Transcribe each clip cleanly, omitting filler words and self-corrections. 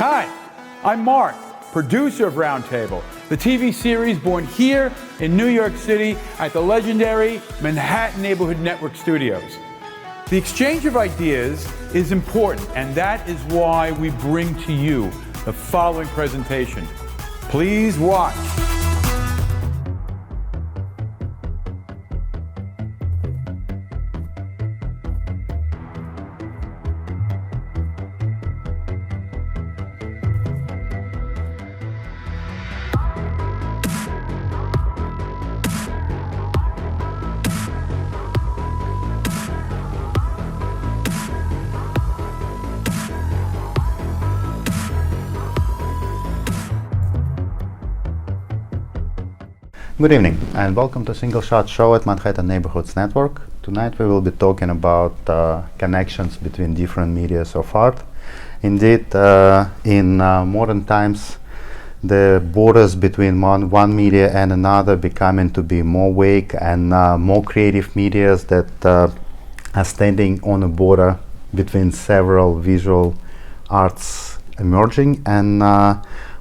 Hi, I'm Mark, producer of Roundtable, the TV series born here in New York City at the legendary Manhattan Neighborhood Network Studios. The exchange of ideas is important, and that is why we bring to you the following presentation. Please watch. Good evening and welcome to Single Shot Show at Manhattan Neighborhoods Network. Tonight we will be talking about connections between different medias of art. Indeed, in modern times, the borders between one media and another becoming to be more vague, and more creative medias that are standing on a border between several visual arts emerging. And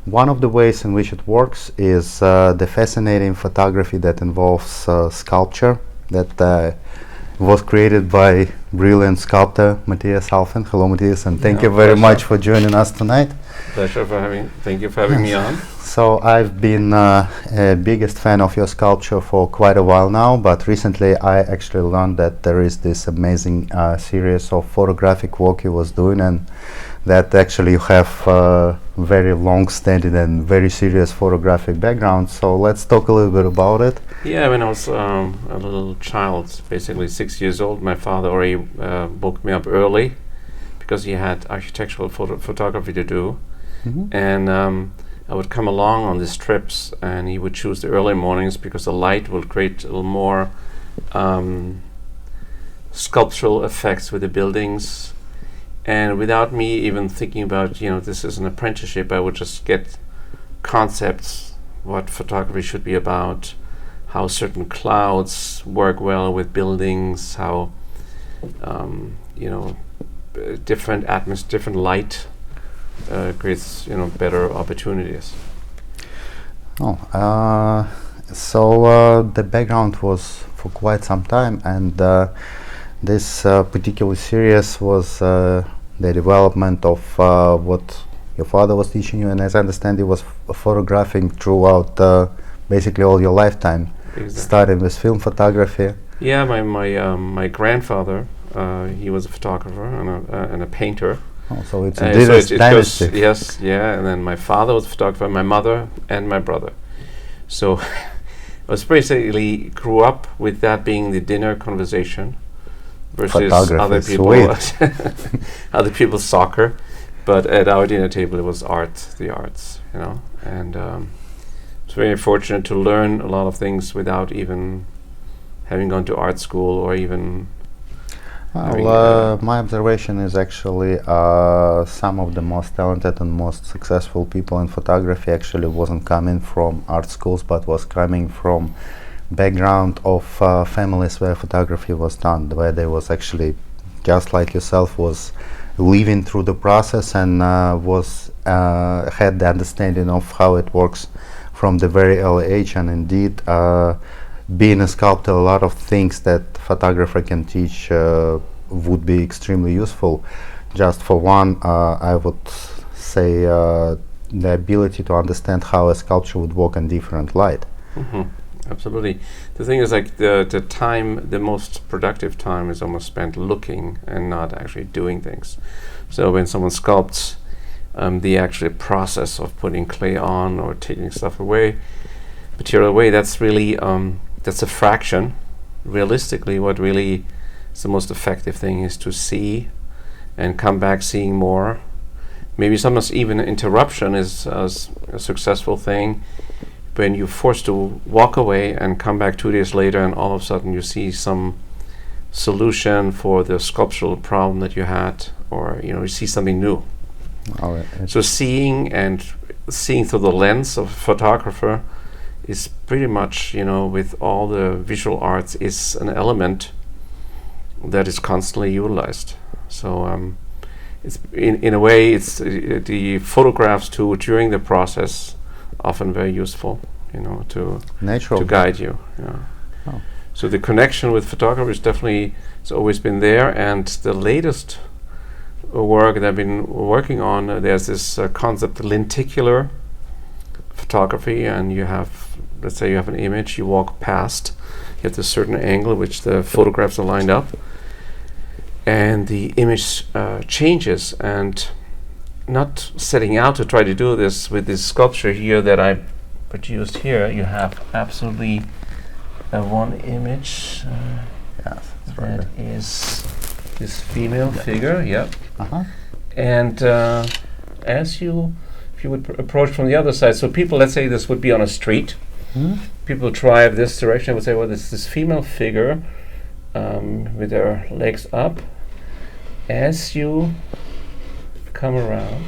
one of the ways in which it works is the fascinating photography that involves sculpture that was created by brilliant sculptor Matthias Alfen. Hello, Matthias, and thank you very much for joining us tonight. Thank you for having me on. So I've been a biggest fan of your sculpture for quite a while now, but recently I actually learned that there is this amazing series of photographic work you was doing, and that actually you have very long-standing and very serious photographic background. So let's talk a little bit about it. Yeah, when I was a little child, basically 6 years old, my father already woke me up early because he had architectural photography to do. Mm-hmm. And I would come along on these trips, and he would choose the early mornings because the light will create a little more sculptural effects with the buildings. And without me even thinking about, this is an apprenticeship, I would just get concepts, what photography should be about, how certain clouds work well with buildings, how, different atmosphere, different light creates, better opportunities. So the background was for quite some time, and this particular series was the development of what your father was teaching you, and as I understand, he was photographing throughout basically all your lifetime, Exactly. Starting with film photography. Yeah, my grandfather, he was a photographer and a painter. Oh, so it's a dynasty. Yes, yeah, and then my father was a photographer, my mother, and my brother. So I was basically grew up with that being the dinner conversation versus other people, other people's soccer. But at our dinner table, it was the arts, and it's very fortunate to learn a lot of things without even having gone to art school or even. My observation is actually some of the most talented and most successful people in photography actually wasn't coming from art schools, but was coming from background of families where photography was done, where they was actually, just like yourself, was living through the process and had the understanding of how it works from the very early age. And indeed, being a sculptor, a lot of things that photographer can teach would be extremely useful. Just for one, I would say the ability to understand how a sculpture would work in different light. Mm-hmm. Absolutely. The thing is, like, the most productive time is almost spent looking and not actually doing things. So when someone sculpts, the actual process of putting clay on or taking stuff away, material away, that's really that's a fraction. Realistically, what really is the most effective thing is to see and come back seeing more. Maybe sometimes even interruption is a successful thing when you're forced to walk away and come back 2 days later, and all of a sudden you see some solution for the sculptural problem that you had, or you see something new. So seeing through the lens of a photographer is pretty much, with all the visual arts, is an element that is constantly utilized. So it's in a way it's the photographs too during the process often very useful, to Natural. guide you. Yeah. Oh. So the connection with photography is definitely, it's always been there, and the latest work that I've been working on, there's this concept, lenticular photography, and you have, let's say you have an image, you walk past, you have this certain angle which the photographs are lined up, and the image changes, and not setting out to try to do this with this sculpture here that I produced here, you have absolutely one image Yes, that's that right. is this female figure, yep. Uh-huh. And if you would approach from the other side, so people, let's say this would be on a street, people drive this direction, I would say, well, this female figure with their legs up. As you come around,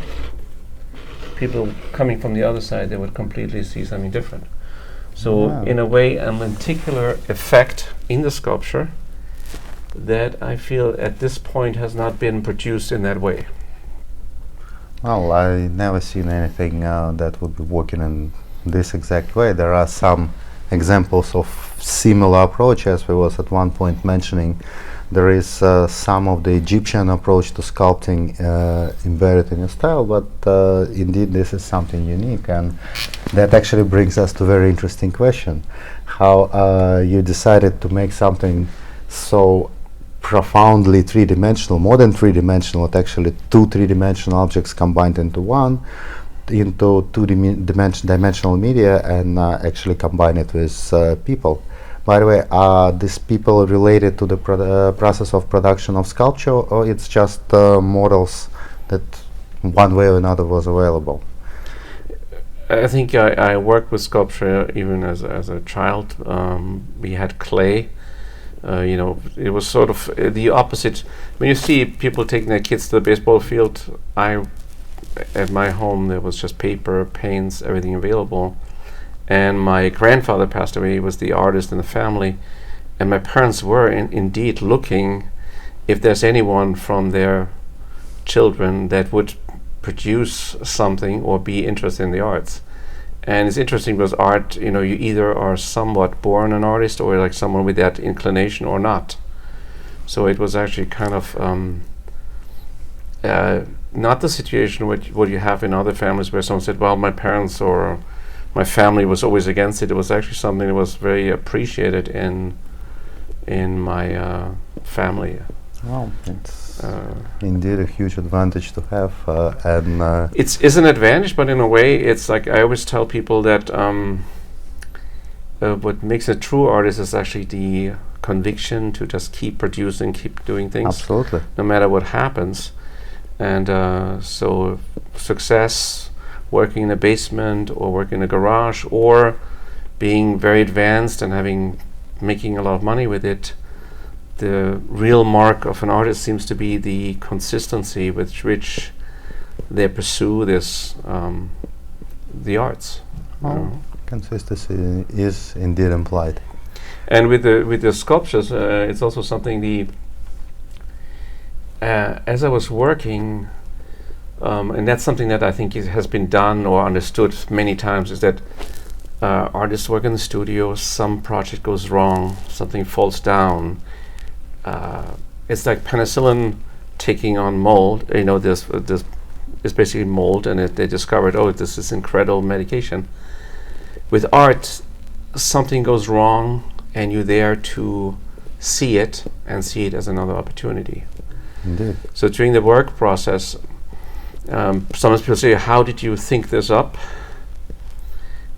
people coming from the other side, they would completely see something different. So Wow. in a way, a lenticular effect in the sculpture that I feel at this point has not been produced in that way. Well, I never seen anything that would be working in this exact way. There are some examples of similar approaches. We was at one point mentioning there is some of the Egyptian approach to sculpting embedded in a style, but indeed this is something unique, and that actually brings us to a very interesting question: how you decided to make something so profoundly three-dimensional, more than three-dimensional, but actually two three-dimensional objects combined into one, into two-dimensional media, and actually combine it with people. By the way, are these people related to the process of production of sculpture, or it's just models that one way or another was available? I think I worked with sculpture even as a child. We had clay. It was sort of the opposite. When you see people taking their kids to the baseball field, at my home there was just paper, paints, everything available. And my grandfather passed away. He was the artist in the family, and my parents were indeed looking if there's anyone from their children that would produce something or be interested in the arts. And it's interesting because art, you either are somewhat born an artist or like someone with that inclination or not. So it was actually kind of not the situation what you have in other families where someone said, well, my parents or my family was always against it. It was actually something that was very appreciated in my family. Well, it's indeed a huge advantage to have, and It's an advantage, but in a way, it's like I always tell people that what makes a true artist is actually the conviction to just keep producing, keep doing things, absolutely. no matter what happens. And so success, working in a basement or working in a garage, or being very advanced and making a lot of money with it, the real mark of an artist seems to be the consistency with which they pursue the arts. Well, consistency is indeed implied. And with the sculptures, it's also something as I was working, and that's something that I think has been done or understood many times, is that artists work in the studio, some project goes wrong, something falls down. It's like penicillin taking on mold. This is basically mold, and they discovered, oh, this is incredible medication. With art, something goes wrong, and you're there to see it and see it as another opportunity. Indeed. So during the work process, sometimes people say, how did you think this up?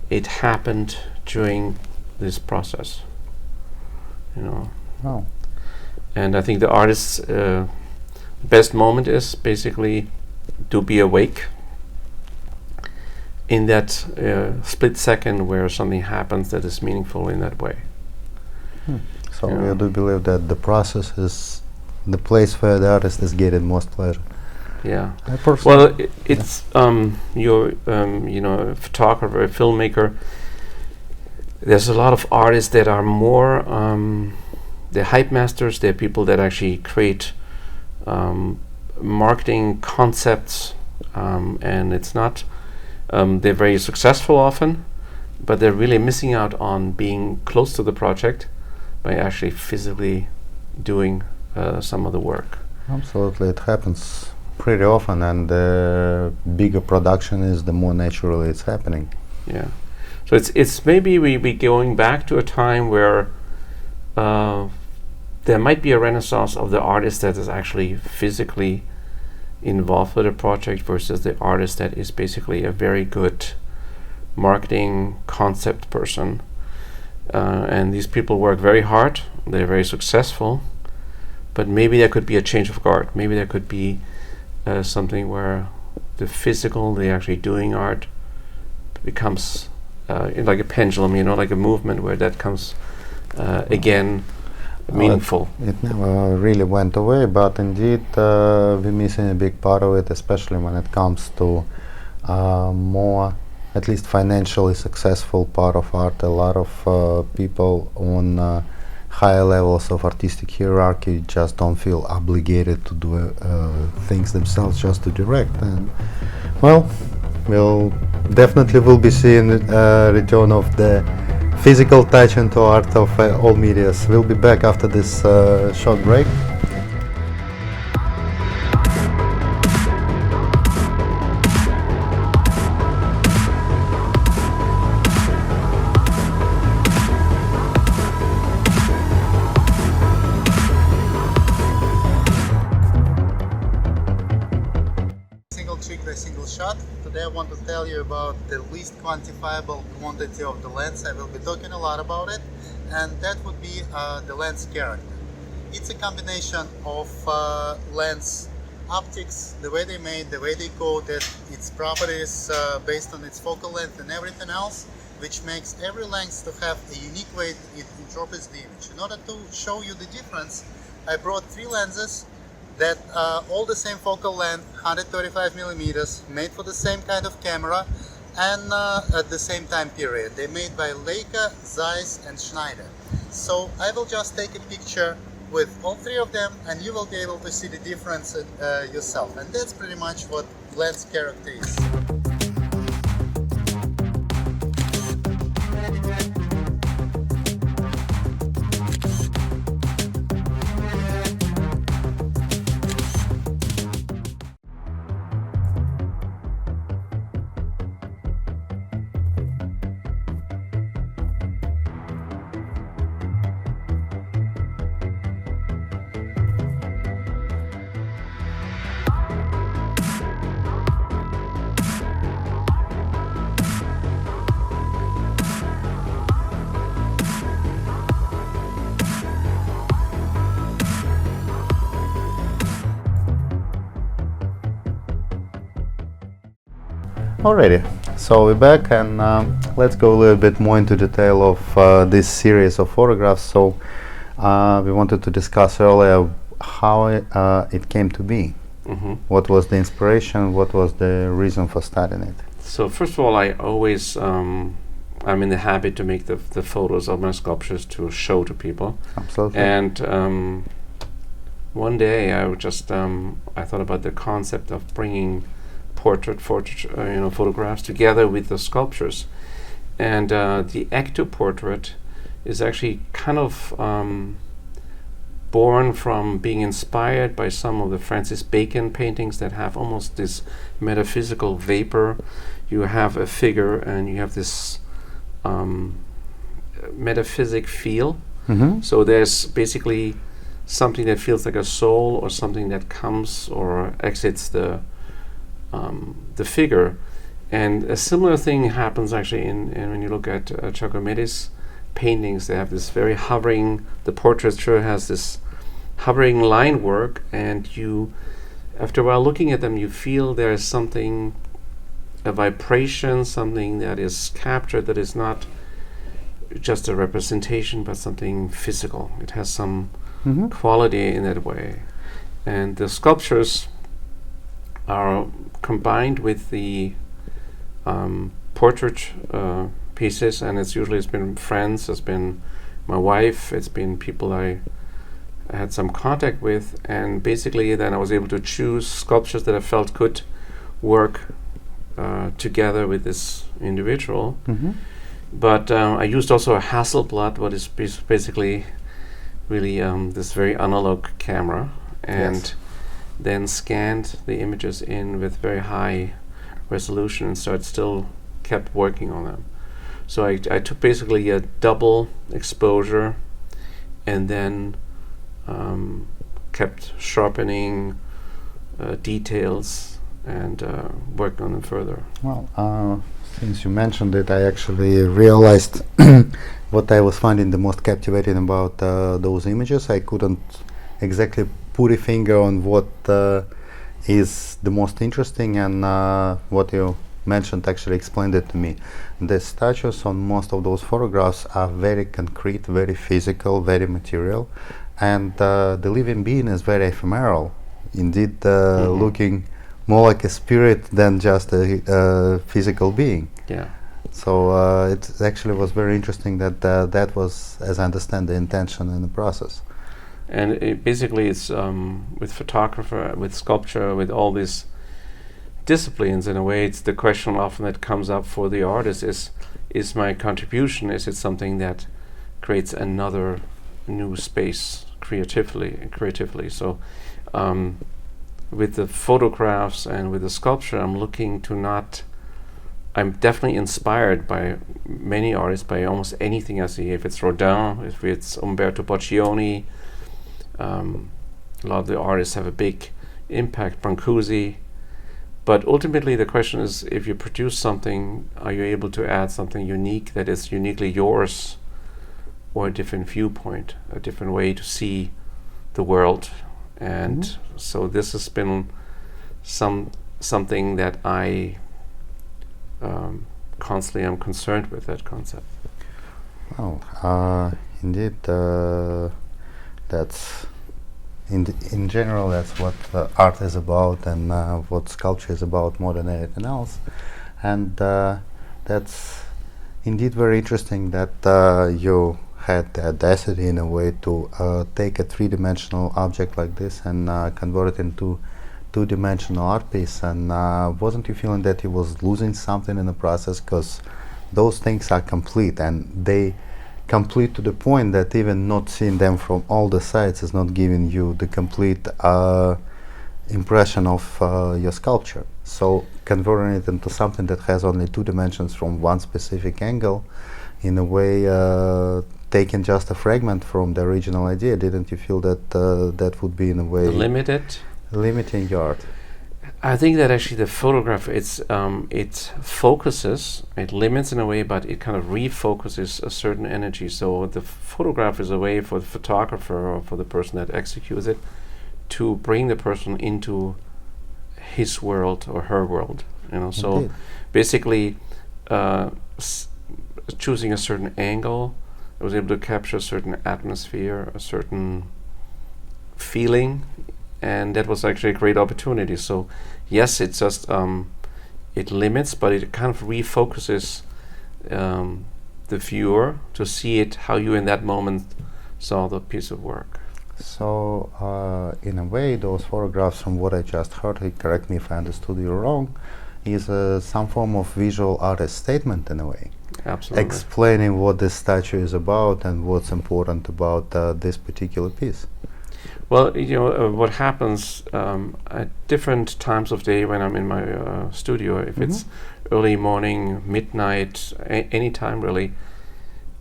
It happened during this process, Oh. And I think the artist's best moment is basically to be awake in that split second where something happens that is meaningful in that way. So Yeah. you do believe that the process is the place where the artist is getting most pleasure? Yeah. I personally Well, it's you're a photographer, a filmmaker. There's a lot of artists that are more they're hype masters. They're people that actually create marketing concepts, and it's not. They're very successful often, but they're really missing out on being close to the project by actually physically doing some of the work. Absolutely, it happens pretty often, and the bigger production is, the more naturally it's happening. Yeah. So it's maybe we going back to a time where there might be a renaissance of the artist that is actually physically involved with a project versus the artist that is basically a very good marketing concept person. And these people work very hard, they're very successful, but maybe there could be a change of guard. Maybe there could be something where the physical, the actually doing art becomes like a pendulum, like a movement where that comes again meaningful. It never really went away, but indeed we're missing a big part of it, especially when it comes to more, at least financially successful part of art. A lot of people on higher levels of artistic hierarchy just don't feel obligated to do things themselves, just to direct. And well, we'll definitely will be seeing a return of the physical touch into art of all medias. We'll be back after this short break. Single trick by single shot. Today I want to tell you about the least quantifiable quantity of the lens. I will be talking a lot about it, and that would be the lens character. It's a combination of lens optics, the way they made, the way they coated, its properties based on its focal length and everything else, which makes every lens to have a unique way it interprets the image. In order to show you the difference, I brought 3 lenses that all the same focal length, 135 millimeters, made for the same kind of camera, and at the same time period. They're made by Leica, Zeiss and Schneider. So I will just take a picture with all 3 of them, and you will be able to see the difference yourself. And that's pretty much what lens character is. Alrighty, so we're back, and let's go a little bit more into detail of this series of photographs. So we wanted to discuss earlier how it came to be. Mm-hmm. What was the inspiration? What was the reason for starting it? So first of all, I always I'm in the habit to make the photos of my sculptures to show to people. Absolutely. And one day I just I thought about the concept of bringing photographs together with the sculptures, and the ecto portrait is actually kind of born from being inspired by some of the Francis Bacon paintings that have almost this metaphysical vapor. You have a figure and you have this metaphysic feel. Mm-hmm. So there's basically something that feels like a soul, or something that comes or exits the figure. And a similar thing happens actually in when you look at Giacometti's paintings. They have this very hovering, the portraiture has this hovering line work, and you, after a while looking at them, you feel there is something, a vibration, something that is captured, that is not just a representation but something physical. It has some Mm-hmm. quality in that way. And the sculptures are combined with the portrait pieces, and it's been friends, it's been my wife, it's been people I I had some contact with, and basically then I was able to choose sculptures that I felt could work together with this individual. Mm-hmm. But I used also a Hasselblad, what is basically really this very analog camera, and Yes. then scanned the images in with very high resolution, and so it still kept working on them. So I took basically a double exposure, and then kept sharpening details and worked on them further. Well, since you mentioned it, I actually realized what I was finding the most captivating about those images. I couldn't exactly put a finger on what is the most interesting, and what you mentioned actually explained it to me. The statues on most of those photographs are very concrete, very physical, very material, and the living being is very ephemeral. Indeed, looking more like a spirit than just a physical being. Yeah. So it actually was very interesting that that was, as I understand, the intention in the process. And basically it's with photographer, with sculpture, with all these disciplines, in a way, it's the question often that comes up for the artist is my contribution, is it something that creates another new space creatively? So with the photographs and with the sculpture, I'm definitely inspired by many artists, by almost anything I see. If it's Rodin, if it's Umberto Boccioni, a lot of the artists have a big impact, Brancusi. But ultimately the question is, if you produce something, are you able to add something unique that is uniquely yours, or a different viewpoint, a different way to see the world? And so this has been something that I constantly am concerned with, that concept. Well, indeed, that's in general that's what art is about, and what sculpture is about more than anything else. And that's indeed very interesting that you had the audacity in a way to take a three-dimensional object like this and convert it into two-dimensional art piece. And wasn't you feeling that you was losing something in the process, because those things are complete, and they complete to the point that even not seeing them from all the sides is not giving you the complete impression of your sculpture? So converting it into something that has only two dimensions from one specific angle, in a way taking just a fragment from the original idea, didn't you feel that that would be in a way limiting your art? I think that actually the photograph, it focuses, it limits in a way, but it kind of refocuses a certain energy. So the photograph is a way for the photographer or for the person that executes it to bring the person into his world or her world. So Indeed. Basically choosing a certain angle, I was able to capture a certain atmosphere, a certain feeling, and that was actually a great opportunity. So yes, it's just it limits, but it kind of refocuses the viewer to see it how you in that moment saw the piece of work. So in a way, those photographs, from what I just heard, correct me if I understood you wrong, is some form of visual artist statement in a way. Absolutely. Explaining what this statue is about and what's important about this particular piece. Well, what happens at different times of day when I'm in my studio, if it's early morning, midnight, any time really,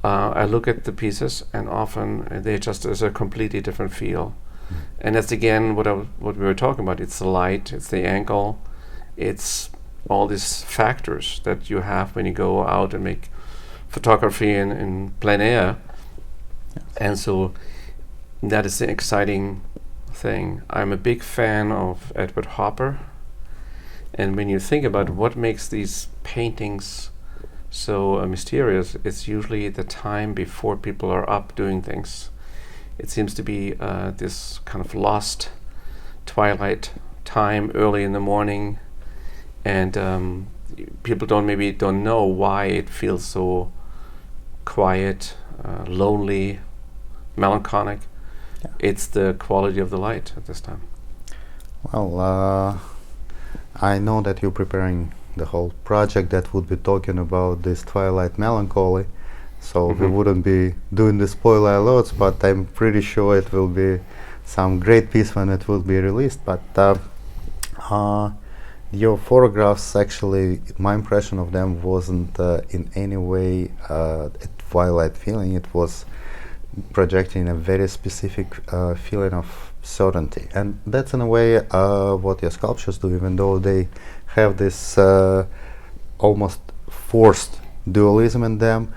I look at the pieces, and often they just as a completely different feel. And that's again what we were talking about. It's the light, it's the angle, it's all these factors that you have when you go out and make photography in plein air. Yes. And so that is the exciting thing. I'm a big fan of Edward Hopper, and when you think about what makes these paintings so mysterious, it's usually the time before people are up doing things. It seems to be this kind of lost twilight time early in the morning, and people don't know why it feels so quiet, lonely, melancholic. it's the quality of the light at this time. Well, I know that you're preparing the whole project that would be talking about this twilight melancholy, so we wouldn't be doing the spoiler alerts, but I'm pretty sure it will be some great piece when it will be released. But your photographs, actually, my impression of them wasn't in any way a twilight feeling. It was projecting a very specific feeling of certainty, and that's in a way what your sculptures do, even though they have this almost forced dualism in them.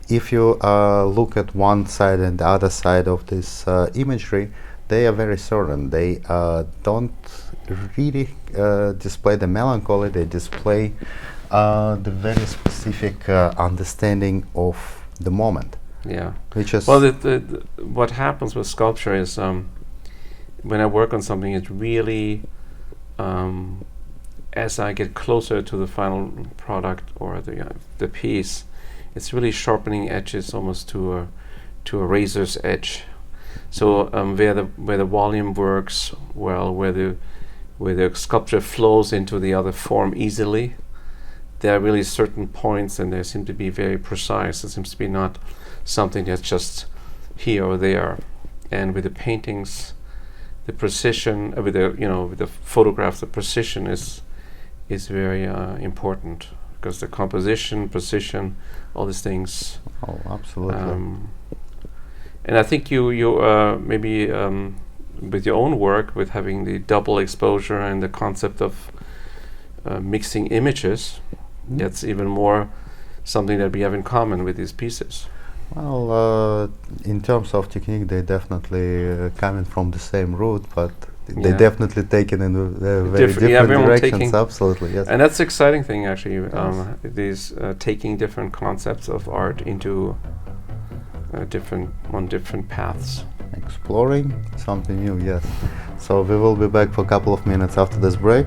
If you look at one side and the other side of this imagery, they are very certain. They don't really display the melancholy, they display the very specific understanding of the moment. Yeah. Which is well, what happens with sculpture is when I work on something, it really, as I get closer to the final product or the piece, it's really sharpening edges almost to a razor's edge. So where the volume works well, where the sculpture flows into the other form easily, there are really certain points, and they seem to be very precise. It seems to be not something that's just here or there. And with the paintings, the precision with the photographs, the precision is very important, because the composition, precision, all these things. Oh, absolutely. And I think you maybe with your own work, with having the double exposure and the concept of mixing images, that's even more something that we have in common with these pieces. Well, in terms of technique, they definitely coming from the same root, but they definitely taken in very different directions. Absolutely, yes. And that's the exciting thing, actually. These taking different concepts of art into different paths. Exploring something new, yes. So we will be back for a couple of minutes after this break.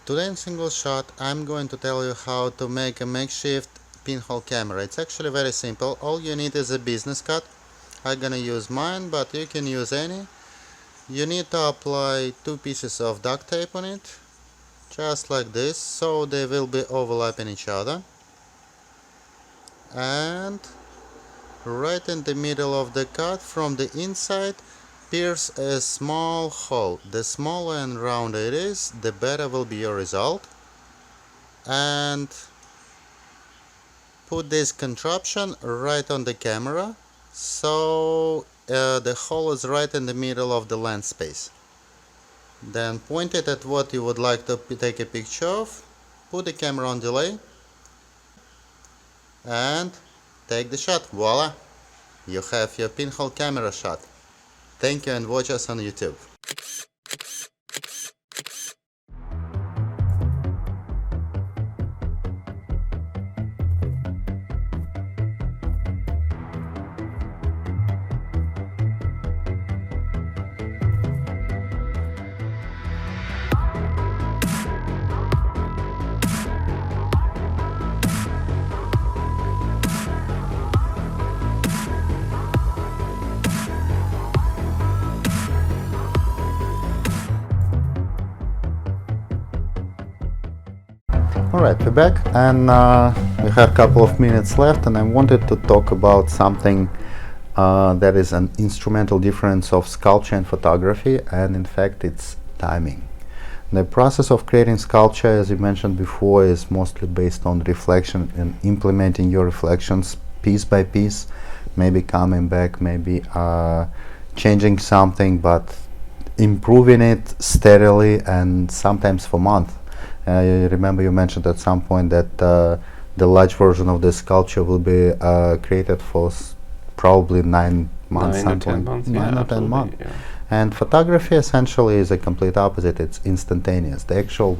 Today in Single Shot, I'm going to tell you how to make a makeshift pinhole camera. It's actually very simple. All you need is a business card. I'm gonna use mine, but you can use any. You need to apply 2 pieces of duct tape on it, just like this, so they will be overlapping each other. And right in the middle of the card, from the inside, pierce a small hole. The smaller and rounder it is, the better will be your result. And put this contraption right on the camera, so the hole is right in the middle of the lens space. Then point it at what you would like to take a picture of, put the camera on delay, and take the shot. Voila! You have your pinhole camera shot. Thank you, and watch us on YouTube. Alright, we're back, and we have a couple of minutes left, and I wanted to talk about something that is an instrumental difference of sculpture and photography, and in fact it's timing. The process of creating sculpture, as you mentioned before, is mostly based on reflection and implementing your reflections piece by piece, maybe coming back, maybe changing something, but improving it steadily and sometimes for months. I remember you mentioned at some point that the large version of the sculpture will be created for probably 9 months. 9 or 10 months. 9 or 10 months. Yeah. And photography essentially is a complete opposite. It's instantaneous. The actual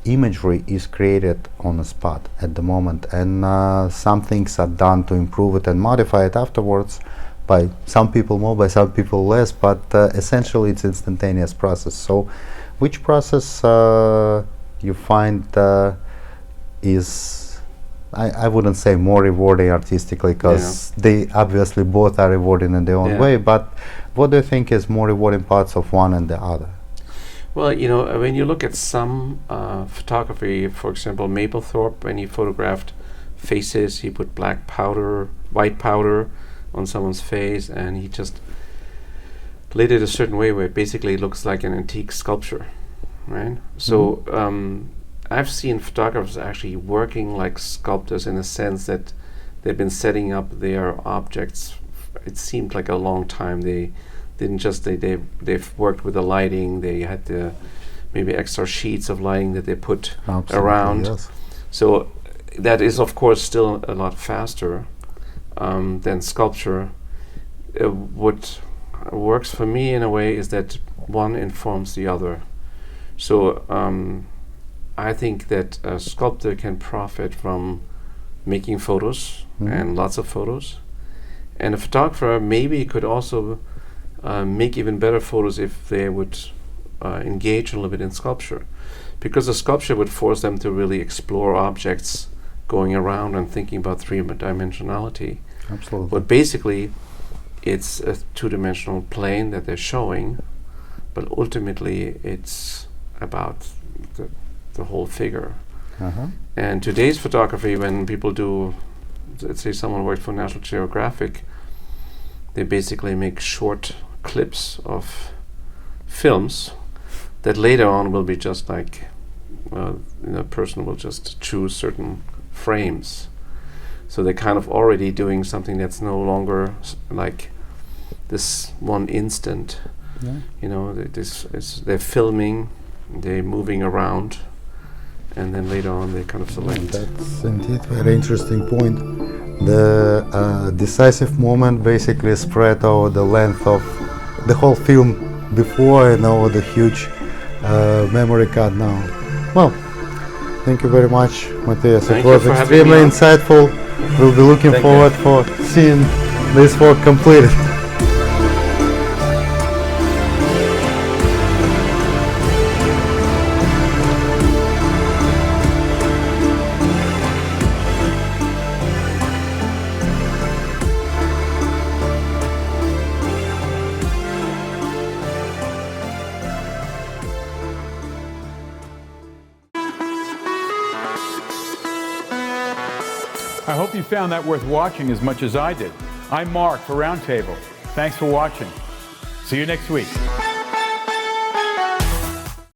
imagery is created on the spot at the moment, and some things are done to improve it and modify it afterwards, by some people more, by some people less, but essentially it's instantaneous process. So which process you find is, I wouldn't say more rewarding artistically, because they obviously both are rewarding in their own way, but what do you think is more rewarding parts of one and the other? Well, you know, when you look at some photography, for example, Mapplethorpe, when he photographed faces, he put white powder on someone's face, and he just lit it a certain way where it basically looks like an antique sculpture, right? So I've seen photographers actually working like sculptors in a sense that they've been setting up their objects. It seemed like a long time. They didn't just they've worked with the lighting. They had maybe extra sheets of lighting that they put around. Yes. So that is of course still a lot faster than sculpture. What works for me in a way is that one informs the other. So I think that a sculptor can profit from making photos and lots of photos, and a photographer maybe could also make even better photos if they would engage a little bit in sculpture, because a sculpture would force them to really explore objects going around and thinking about three-dimensionality. Absolutely. But basically it's a two-dimensional plane that they're showing, but ultimately it's about the whole figure. And today's photography, when people do, let's say someone worked for National Geographic, they basically make short clips of films that later on will be just like the person will just choose certain frames. So they're kind of already doing something that's no longer like this one instant. You know, they're filming, they're moving around, and then later on they kind of select. That's indeed a very interesting point. The decisive moment basically spread over the length of the whole film before and over the huge memory card now. Well, thank you very much, Matthias. Thank it was you for having extremely me on. insightful. We'll be looking Thank forward for seeing this work completed. I hope you found that worth watching as much as I did. I'm Mark for Roundtable. Thanks for watching. See you next week.